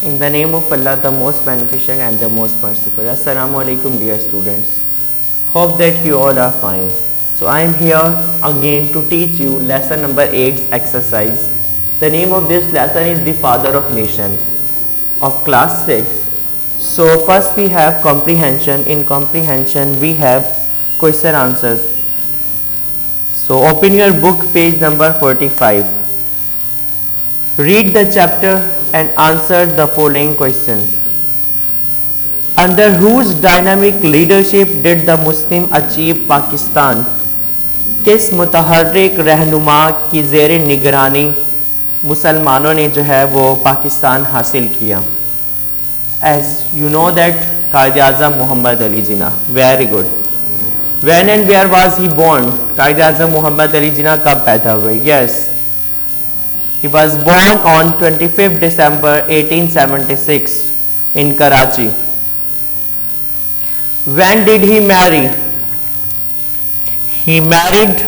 In the name of Allah, the most beneficent and the most merciful. Assalamu alaikum, dear students. Hope that you all are fine. So I am here again to teach you lesson number 8 exercise. The name of this lesson is the father of nation of class 6. So first we have comprehension. In comprehension we have question answers. So open your book, page number 45. Read the chapter and answer the following questions. Under whose dynamic leadership did the Muslim achieve Pakistan? किस मुतहर्रिक रहनुमा की ज़ेरे निगरानी मुसलमानों ने जो है वो पाकिस्तान हासिल किया? As you know that Quaid-e-Azam Mohammad Ali Jinnah. Very good. When and where was he born? Quaid-e-Azam Mohammad Ali जिन्ना कब पैदा हुए? Yes. He was born on 25th December 1876 in Karachi. When did he marry? He married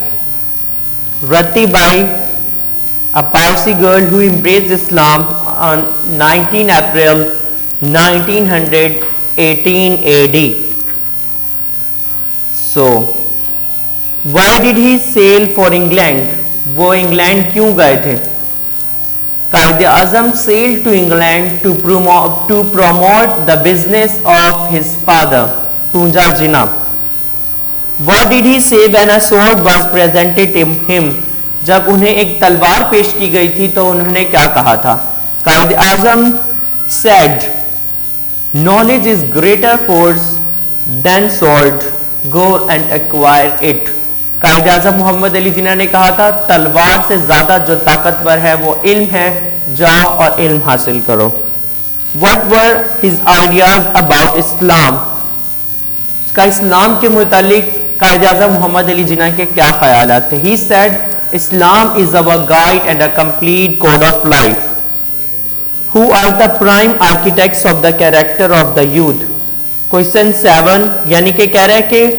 Rati Bai, a Parsi girl who embraced Islam on 19 April 1918 AD. So, why did he sail for England? वो England क्यों गए थे? Quaid-e-Azam sailed to England to promote the business of his father, Punja Jinnah. What did he say when a sword was presented to him? जब उन्हें एक तलवार पेश की गई थी तो उन्होंने क्या कहा था? Quaid-e-Azam said, "Knowledge is greater force than sword. Go and acquire it." Quaid-e-Azam Mohammad Ali जिन्ना ने कहा था तलवार से ज़्यादा जो ताकतवर है वो इल्म है, जाओ और इल्म हासिल करो. What were his ideas about Islam? उसका इस्लाम के मुतालिक कायद-ए-आज़म मोहम्मद अली जिन्ना के क्या ख्यालात थे? He said, Islam is our guide and a complete code of life. Who are the prime architects of the character of the youth? Question 7 यानी कि कह रहे हैं कि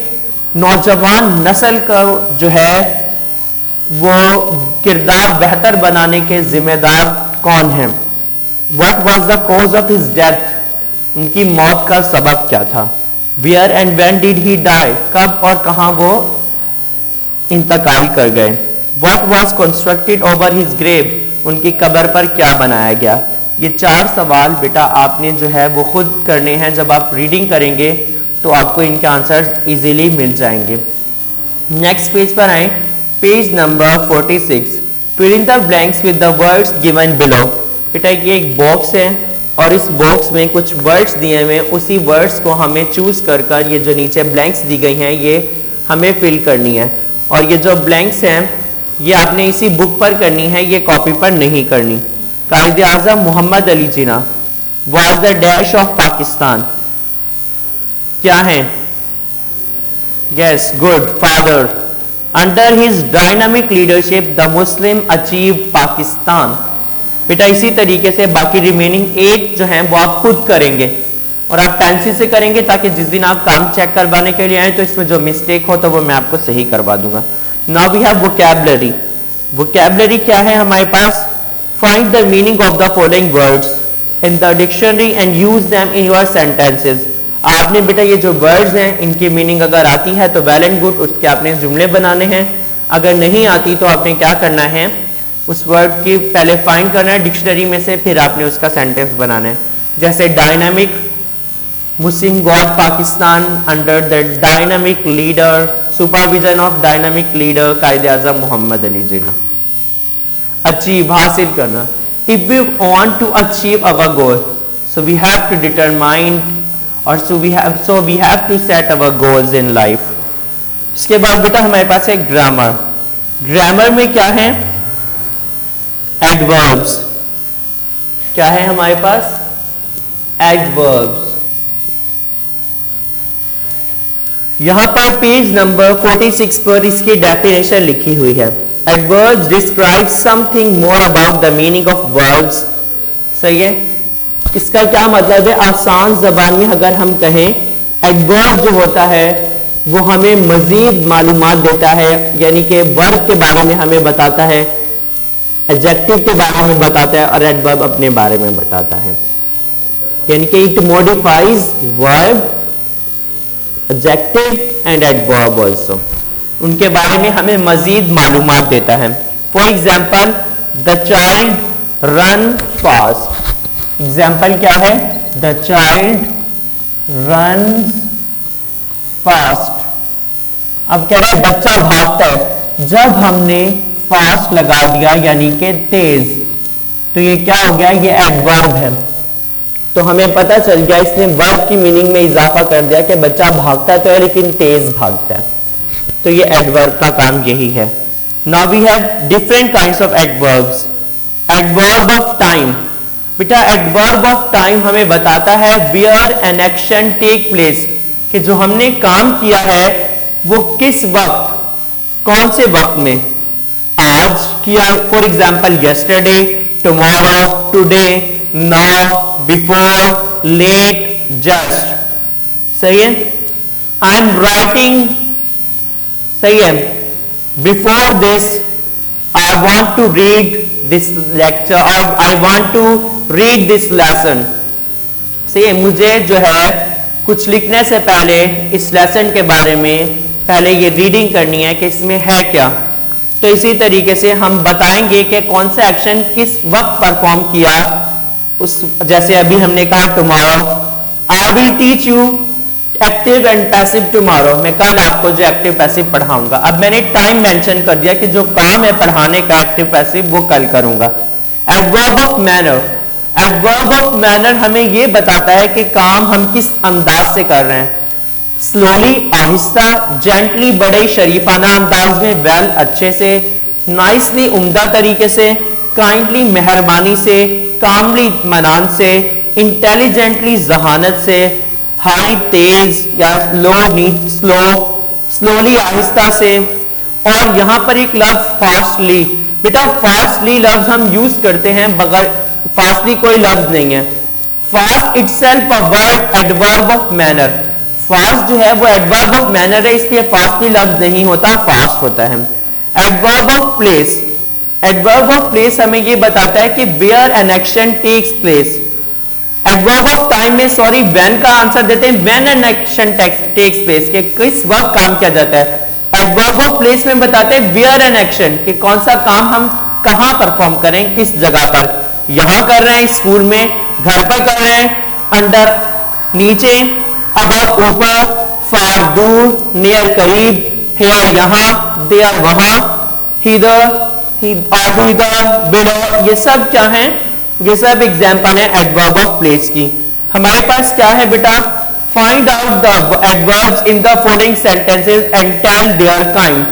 नौजवान नस्ल का जो है वो किरदार बेहतर बनाने के जिम्मेदार कौन हैं? What was the cause of his death? उनकी मौत का सबब क्या था? Where and when did he die? कब और कहाँ वो इंतकाल कर गए? What was constructed over his grave? उनकी कब्र पर क्या बनाया गया? ये 4 सवाल बेटा आपने जो है वो खुद करने हैं. जब आप रीडिंग करेंगे तो आपको इनके आंसर्स इजीली मिल जाएंगे. नेक्स्ट पेज पर आए, page number 46. Fill in the blanks with the words given below. बेटा ये एक बॉक्स है और इस बॉक्स में कुछ वर्ड्स दिए हुए हैं. उसी वर्ड्स को हमें चूज कर कर ये जो नीचे ब्लैंक्स दी गई हैं ये हमें फिल करनी है. और ये जो ब्लैंक्स हैं ये आपने इसी बुक पर करनी है, ये कॉपी पर नहीं करनी. Quaid-e-Azam Mohammad Ali Jinnah was the dash of Pakistan. क्या है? Yes, good, father. Under his dynamic leadership the Muslim achieve Pakistan. बेटा इसी तरीके से बाकी रिमेनिंग 8 जो हैं वो आप खुद करेंगे और आप पेंसिल से करेंगे ताकि जिस दिन आप काम चेक करवाने के लिए आए तो इसमें जो मिस्टेक हो तो वो मैं आपको सही करवा दूंगा. Now we have vocabulary. Vocabulary क्या है हमारे पास? Find the meaning of the following words in the dictionary and use them in your sentences. आपने बेटा ये जो वर्ड्स हैं इनकी मीनिंग अगर आती है तो वेल एंड गुड, उसके आपने जुमले बनाने हैं. अगर नहीं आती तो आपने क्या करना है? उस वर्ड की पहले फाइंड करना है डिक्शनरी में से, फिर आपने उसका सेंटेंस बनाना है. जैसे dynamic, Muslim got Pakistan under the dynamic leader, supervision of dynamic leader Quaid-e-Azam Mohammad Ali Jinnah. Achieve, हासिल करना. If we want to achieve our goal so we have to determine और so we have to set our goals in life. इसके बाद बेटा हमारे पास है grammar. Grammar में क्या है? एडवर्ब्स. क्या है हमारे पास? एडवर्ब्स. यहां पर पेज नंबर 46 पर इसकी डेफिनेशन लिखी हुई है. Adverbs describe something more about the meaning of words. सही है. इसका क्या मतलब है? आसान ज़बान में अगर हम कहें, एडवर्ब जो होता है वो हमें मज़ीद मालूमात देता है, यानी कि वर्ब के बारे में हमें बताता है, एडजेक्टिव के बारे में बताता है और एडवर्ब अपने बारे में बताता है. यानी कि it modifies verb, adjective and adverb also. उनके बारे में हमें मजीद मालूमात देता है। For example the child run fast. Example क्या है? The child runs fast. अब कह रहे हैं बच्चा भागता है। जब हमने फास्ट लगा दिया यानी कि तेज, तो ये क्या हो गया? ये एडवर्ब है। तो हमें पता चल गया, इसने वर्ब की मीनिंग में इजाफा कर दिया कि बच्चा भागता तो है लेकिन तेज भागता है। तो ये एडवर्ब का काम यही है। Now we have different kinds of adverbs. Adverb of time. बेटा एडवर्ब ऑफ टाइम हमें बताता है where an action take place, कि जो हमने काम किया है वो किस वक्त, कौन से वक्त में। आज किया, for example yesterday, tomorrow, today, now, before, late, just. सही है। आई एम राइटिंग, सही है। Before this I want to read this lecture और I want to read this lesson. सही है। मुझे जो है कुछ लिखने से पहले इस लेसन के बारे में पहले ये रीडिंग करनी है कि इसमें है क्या। तो इसी तरीके से हम बताएंगे कि कौन सा एक्शन किस वक्त परफॉर्म किया। उस जैसे अभी हमने कहा tomorrow, I will teach you active and passive tomorrow. मैं कल आपको जो एक्टिव पैसिव पढ़ाऊंगा। अब मैंने टाइम मेंशन कर दिया कि जो काम है पढ़ाने का एक्टिव पैसिव वो कल करूंगा। Adverb of manner. Adverb of manner हमें ये बताता है कि काम हम किस अंदाज से कर रहे हैं। स्लोली, आहिस्ता, जेंटली, बड़े शरीफाना अंदाज में, वेल, अच्छे से, नाइसली, उम्दा तरीके से, काइंडली, मेहरबानी से, कामली, इत्मीनान से, इंटेलिजेंटली, जहानत से, हाई, तेज, या लो, नीच, स्लो, स्लोली, आहिस्ता से। और यहां पर एक लफ्ज फास्टली। बेटा फास्टली लफ्ज हम यूज करते हैं, बगैर फास्टली कोई लफ्ज नहीं है। Fast itself a word, adverb of manner. Fast जो है वो एडवर्ब ऑफ मैनर है, इसलिए फास्टली लफ्ज नहीं होता, फास्ट होता है। Adverb of place. Adverb of place हमें ये बताता है कि where an action takes place. Adverb of time में सॉरी व्हेन का आंसर देते हैं, when an action takes place, कि किस वक्त काम किया जाता है। एडवर्ब ऑफ प्लेस में बताते हैं वेयर एन एक्शन, कि कौन सा काम हम कहां परफॉर्म करें, किस जगह पर। यहां कर रहे हैं, स्कूल में, घर पर कर रहे हैं, अंडर, नीचे, अबव ऊपर, फार दूर, नियर करीब, हेयर यहां, देयर वहां, हिदर बिलो। ये सब क्या है? ये सब एग्जाम्पल है एडवर्ब ऑफ प्लेस की। हमारे पास क्या है बेटा? Find out the adverbs in the following sentences and tell their kind.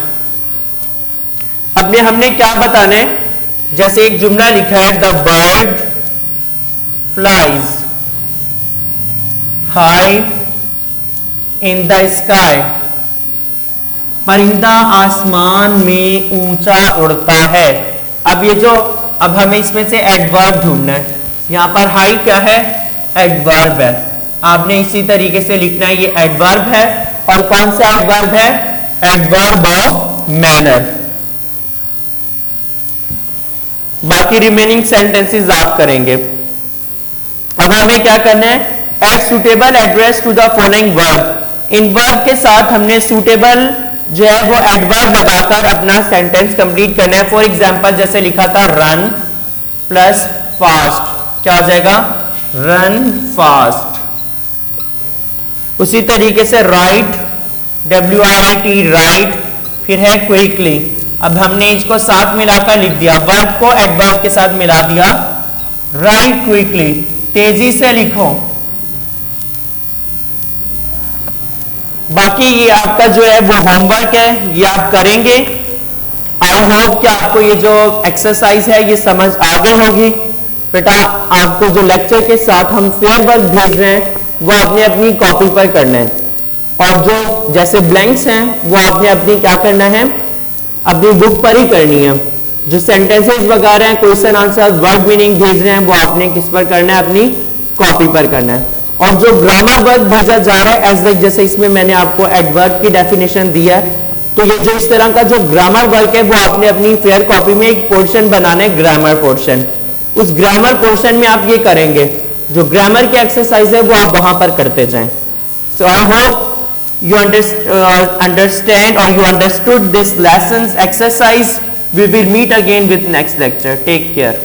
अब में हमने क्या बताना है? जैसे एक जुमला लिखा है, the bird flies high in the sky. परिंदा आसमान में ऊंचा उड़ता है। अब ये जो, अब हमें इसमें से एडवर्ब ढूंढना है। यहां पर हाई क्या है? एडवर्ब है। आपने इसी तरीके से लिखना है, ये एडवर्ब है। और कौन सा एडवर्ब है? Adverb of manner. बाकी रिमेनिंग सेंटेंसेस आप करेंगे। अब हमें क्या करना है? Add suitable address to the following verb. इन वर्ब के साथ हमने सुटेबल जो है वो एडवर्ब लगाकर अपना सेंटेंस कंप्लीट करना है। फॉर एग्जांपल जैसे लिखा था रन प्लस फास्ट, क्या हो जाएगा? Run fast. उसी तरीके से राइट, WRIT, राइट, फिर है क्विकली। अब हमने इसको साथ मिलाकर लिख दिया, वर्ब को एडवर्ब के साथ मिला दिया। राइट क्विकली, तेजी से लिखो। बाकी ये आपका जो है वो होमवर्क है, ये आप करेंगे। आई होप कि आपको ये जो एक्सरसाइज है ये समझ आ गई होगी। बेटा आपको जो लेक्चर के साथ हम फेयर वर्क भेज रहे हैं वो आपने अपनी कॉपी पर करना है, और जो जैसे ब्लैंक्स हैं वो आपने अपनी क्या करना है? अपनी बुक पर ही करनी है। जो सेंटेंसेस वगैरह हैं, क्वेश्चन आंसर, वर्ड मीनिंग भेज रहे हैं, वो आपने किस पर करना है? अपनी कॉपी पर करना है। और जो ग्रामर वर्क भेजा जा रहा है एज लाइक, जैसे इसमें मैंने आपको एडवर्ब की डेफिनेशन दिया है, तो ये जो इस तरह का जो ग्रामर वर्क है वो आपने अपनी फेयर कॉपी में एक पोर्शन बनाना है, ग्रामर पोर्शन। उस ग्रामर पोर्शन में आप ये करेंगे, जो ग्रामर की एक्सरसाइज है वो आप वहां पर करते जाएं. So I hope you understand or you understood this lessons exercise. We will meet again with next lecture. Take care.